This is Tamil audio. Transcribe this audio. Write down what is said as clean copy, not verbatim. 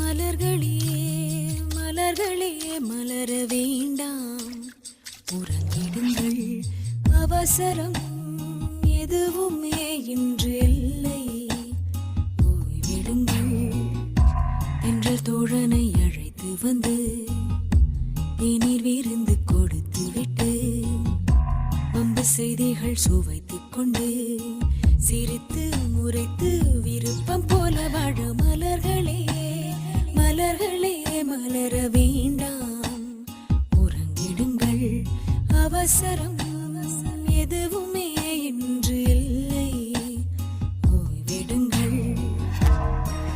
மலர்களே மலர்களே மலர வேண்டாம், உறங்கிடுங்கள். அவசரம் எதுவுமே இன்று இல்லை, ஓய்விடுங்கள் என்ற தோழனை அழைத்து வந்து தேநீர் விருந்து கொடுத்து விட்டு வம்பு செய்திகள் சுவைத்துக் கொண்டு சிரித்து முறைத்து விருப்பம் போல வாழ மலர்களே மலர்களே மலர வேண்டாம், உறங்கிடுங்கள். அவசரம் எதுவும்